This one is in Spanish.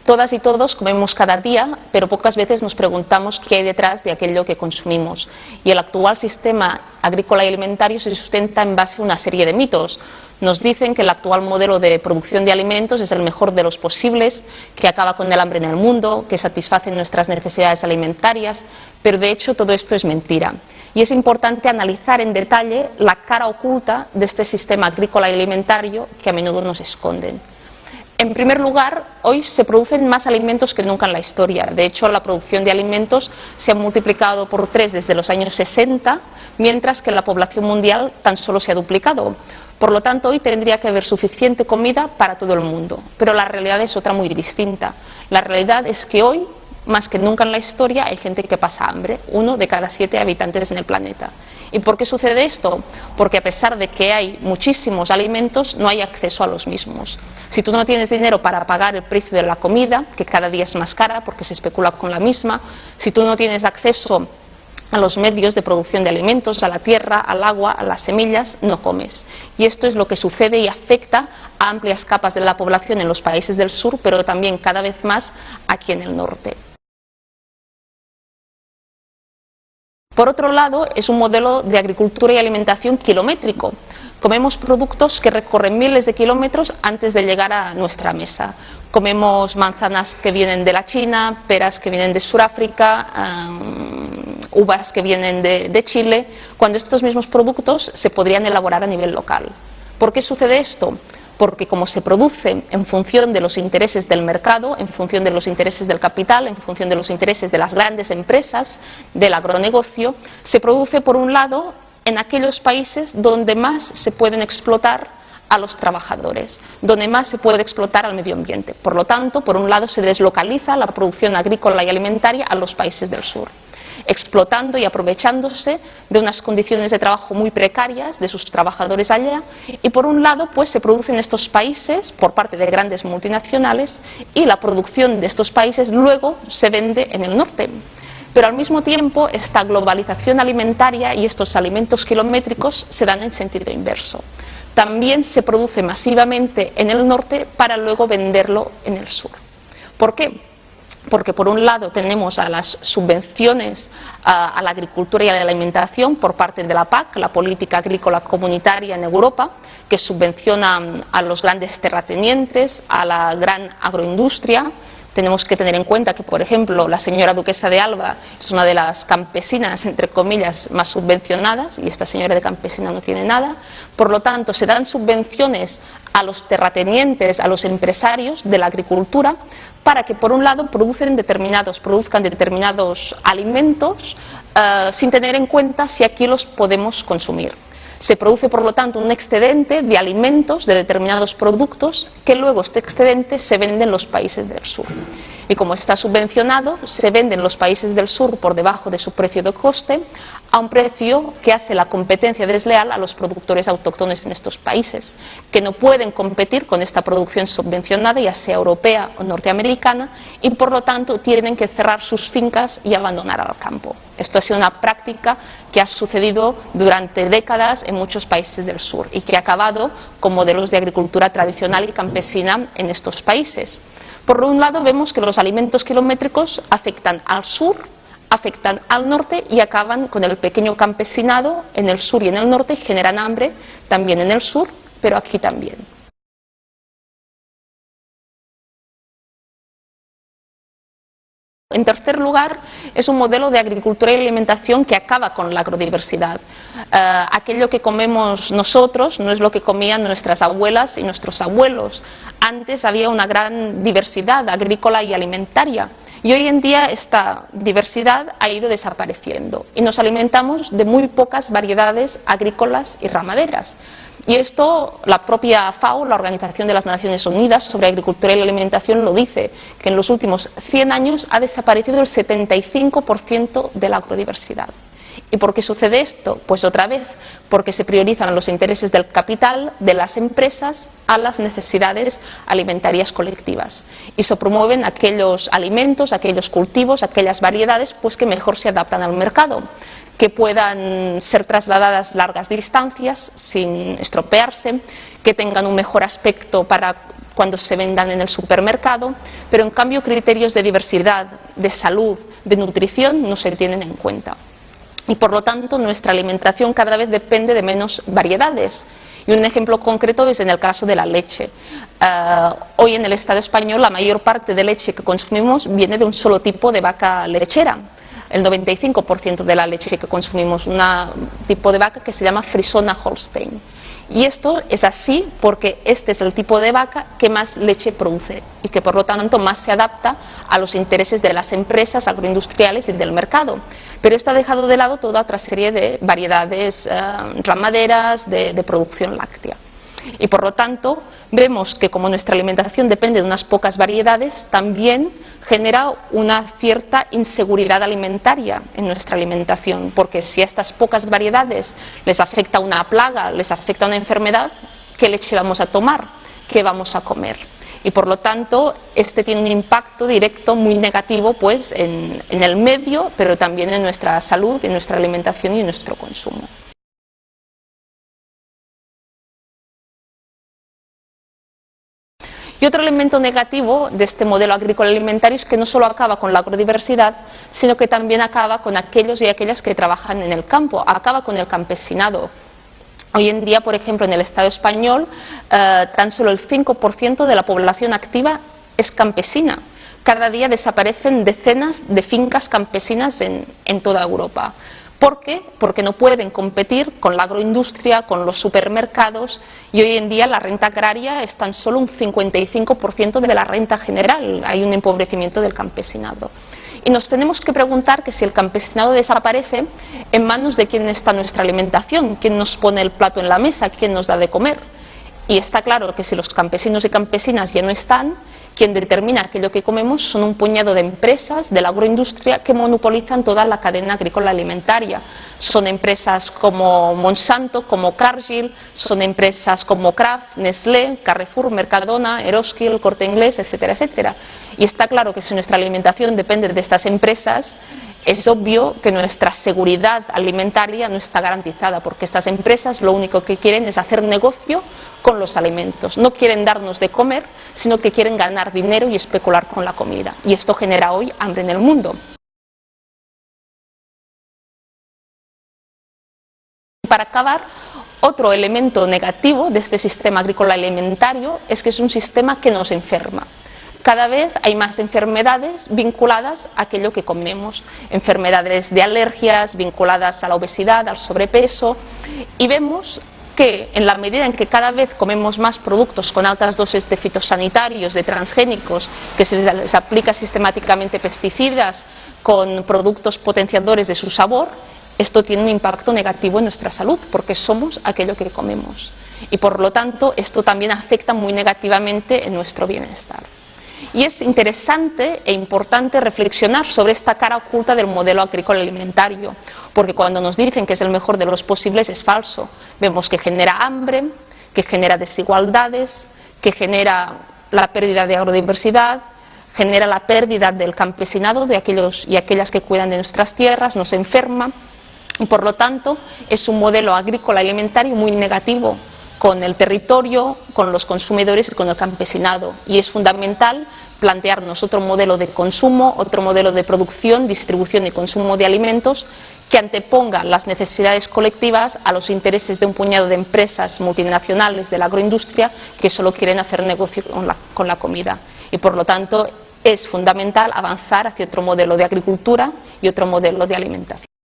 Todas y todos comemos cada día, pero pocas veces nos preguntamos qué hay detrás de aquello que consumimos. Y el actual sistema agrícola y alimentario se sustenta en base a una serie de mitos. Nos dicen que el actual modelo de producción de alimentos es el mejor de los posibles, que acaba con el hambre en el mundo, que satisface nuestras necesidades alimentarias, pero de hecho todo esto es mentira. Y es importante analizar en detalle la cara oculta de este sistema agrícola y alimentario que a menudo nos esconden. En primer lugar, hoy se producen más alimentos que nunca en la historia. De hecho, la producción de alimentos se ha multiplicado por 3 desde los años 60, mientras que la población mundial tan solo se ha duplicado. Por lo tanto, hoy tendría que haber suficiente comida para todo el mundo. Pero la realidad es otra muy distinta. La realidad es que hoy, más que nunca en la historia, hay gente que pasa hambre, 1 de cada 7 habitantes en el planeta. ¿Y por qué sucede esto? Porque a pesar de que hay muchísimos alimentos, no hay acceso a los mismos. Si tú no tienes dinero para pagar el precio de la comida, que cada día es más cara porque se especula con la misma, si tú no tienes acceso a los medios de producción de alimentos, a la tierra, al agua, a las semillas, no comes. Y esto es lo que sucede y afecta a amplias capas de la población en los países del sur, pero también cada vez más aquí en el norte. Por otro lado, es un modelo de agricultura y alimentación kilométrico. Comemos productos que recorren miles de kilómetros antes de llegar a nuestra mesa. Comemos manzanas que vienen de la China, peras que vienen de Sudáfrica, uvas que vienen de Chile, cuando estos mismos productos se podrían elaborar a nivel local. ¿Por qué sucede esto? Porque como se produce en función de los intereses del mercado, en función de los intereses del capital, en función de los intereses de las grandes empresas, del agronegocio, se produce por un lado en aquellos países donde más se pueden explotar a los trabajadores, donde más se puede explotar al medio ambiente. Por lo tanto, por un lado se deslocaliza la producción agrícola y alimentaria a los países del sur, explotando y aprovechándose de unas condiciones de trabajo muy precarias de sus trabajadores allá, y por un lado pues se produce en estos países por parte de grandes multinacionales y la producción de estos países luego se vende en el norte. Pero al mismo tiempo esta globalización alimentaria y estos alimentos kilométricos se dan en sentido inverso. También se produce masivamente en el norte para luego venderlo en el sur. ¿Por qué? Porque por un lado tenemos a las subvenciones a la agricultura y a la alimentación por parte de la PAC, la Política Agrícola Comunitaria en Europa, que subvenciona a los grandes terratenientes, a la gran agroindustria. Tenemos que tener en cuenta que, por ejemplo, la señora duquesa de Alba es una de las campesinas, entre comillas, más subvencionadas, y esta señora de campesina no tiene nada. Por lo tanto, se dan subvenciones a los terratenientes, a los empresarios de la agricultura, para que por un lado produzcan determinados alimentos sin tener en cuenta si aquí los podemos consumir. Se produce por lo tanto un excedente de alimentos, de determinados productos, que luego este excedente se vende en los países del sur. Y como está subvencionado, se vende en los países del sur por debajo de su precio de coste, a un precio que hace la competencia desleal a los productores autóctonos en estos países, que no pueden competir con esta producción subvencionada, ya sea europea o norteamericana, y por lo tanto tienen que cerrar sus fincas y abandonar al campo. Esto ha sido una práctica que ha sucedido durante décadas en muchos países del sur y que ha acabado con modelos de agricultura tradicional y campesina en estos países. Por un lado vemos que los alimentos kilométricos afectan al sur, afectan al norte y acaban con el pequeño campesinado en el sur y en el norte, y generan hambre también en el sur, pero aquí también. En tercer lugar, es un modelo de agricultura y alimentación que acaba con la agrodiversidad. Aquello que comemos nosotros no es lo que comían nuestras abuelas y nuestros abuelos. Antes había una gran diversidad agrícola y alimentaria, y hoy en día esta diversidad ha ido desapareciendo y nos alimentamos de muy pocas variedades agrícolas y ramaderas. Y esto, la propia FAO, la Organización de las Naciones Unidas sobre Agricultura y Alimentación, lo dice, que en los últimos 100 años ha desaparecido el 75% de la agrodiversidad. ¿Y por qué sucede esto? Pues otra vez, porque se priorizan los intereses del capital, de las empresas, a las necesidades alimentarias colectivas. Y se promueven aquellos alimentos, aquellos cultivos, aquellas variedades pues que mejor se adaptan al mercado. que puedan ser trasladadas largas distancias sin estropearse, que tengan un mejor aspecto para cuando se vendan en el supermercado, pero en cambio criterios de diversidad, de salud, de nutrición no se tienen en cuenta. Y por lo tanto nuestra alimentación cada vez depende de menos variedades. Y un ejemplo concreto es en el caso de la leche. Hoy en el Estado español la mayor parte de leche que consumimos viene de un solo tipo de vaca lechera. El 95% de la leche que consumimos es un tipo de vaca que se llama Frisona Holstein. Y esto es así porque este es el tipo de vaca que más leche produce y que por lo tanto más se adapta a los intereses de las empresas agroindustriales y del mercado. Pero esto ha dejado de lado toda otra serie de variedades ramaderas de producción láctea. Y por lo tanto vemos que como nuestra alimentación depende de unas pocas variedades, también genera una cierta inseguridad alimentaria en nuestra alimentación, porque si a estas pocas variedades les afecta una plaga, les afecta una enfermedad, ¿qué leche vamos a tomar? ¿Qué vamos a comer? Y por lo tanto este tiene un impacto directo muy negativo pues en el medio, pero también en nuestra salud, en nuestra alimentación y en nuestro consumo. Y otro elemento negativo de este modelo agrícola alimentario es que no solo acaba con la agrodiversidad, sino que también acaba con aquellos y aquellas que trabajan en el campo, acaba con el campesinado. Hoy en día, por ejemplo, en el Estado español, tan solo el 5% de la población activa es campesina. Cada día desaparecen decenas de fincas campesinas en toda Europa. ¿Por qué? Porque no pueden competir con la agroindustria, con los supermercados, y hoy en día la renta agraria es tan solo un 55% de la renta general. Hay un empobrecimiento del campesinado. Y nos tenemos que preguntar que si el campesinado desaparece, ¿en manos de quién está nuestra alimentación? ¿Quién nos pone el plato en la mesa? ¿Quién nos da de comer? Y está claro que si los campesinos y campesinas ya no están, quien determina aquello que comemos son un puñado de empresas de la agroindustria que monopolizan toda la cadena agrícola alimentaria. Son empresas como Monsanto, como Cargill, son empresas como Kraft, Nestlé, Carrefour, Mercadona, Eroski, Corte Inglés, etcétera, etcétera. Y está claro que si nuestra alimentación depende de estas empresas, es obvio que nuestra seguridad alimentaria no está garantizada, porque estas empresas lo único que quieren es hacer negocio con los alimentos. No quieren darnos de comer, sino que quieren ganar dinero y especular con la comida. Y esto genera hoy hambre en el mundo. Para acabar, otro elemento negativo de este sistema agrícola alimentario es que es un sistema que nos enferma. Cada vez hay más enfermedades vinculadas a aquello que comemos, enfermedades de alergias vinculadas a la obesidad, al sobrepeso, y vemos que en la medida en que cada vez comemos más productos con altas dosis de fitosanitarios, de transgénicos, que se les aplica sistemáticamente pesticidas, con productos potenciadores de su sabor, esto tiene un impacto negativo en nuestra salud, porque somos aquello que comemos. Y por lo tanto, esto también afecta muy negativamente en nuestro bienestar. Y es interesante e importante reflexionar sobre esta cara oculta del modelo agrícola alimentario, porque cuando nos dicen que es el mejor de los posibles es falso. Vemos que genera hambre, que genera desigualdades, que genera la pérdida de agrodiversidad, genera la pérdida del campesinado, de aquellos y aquellas que cuidan de nuestras tierras, nos enferma, y por lo tanto es un modelo agrícola alimentario muy negativo con el territorio, con los consumidores y con el campesinado. Y es fundamental plantearnos otro modelo de consumo, otro modelo de producción, distribución y consumo de alimentos que anteponga las necesidades colectivas a los intereses de un puñado de empresas multinacionales de la agroindustria que solo quieren hacer negocio con la comida. Y por lo tanto es fundamental avanzar hacia otro modelo de agricultura y otro modelo de alimentación.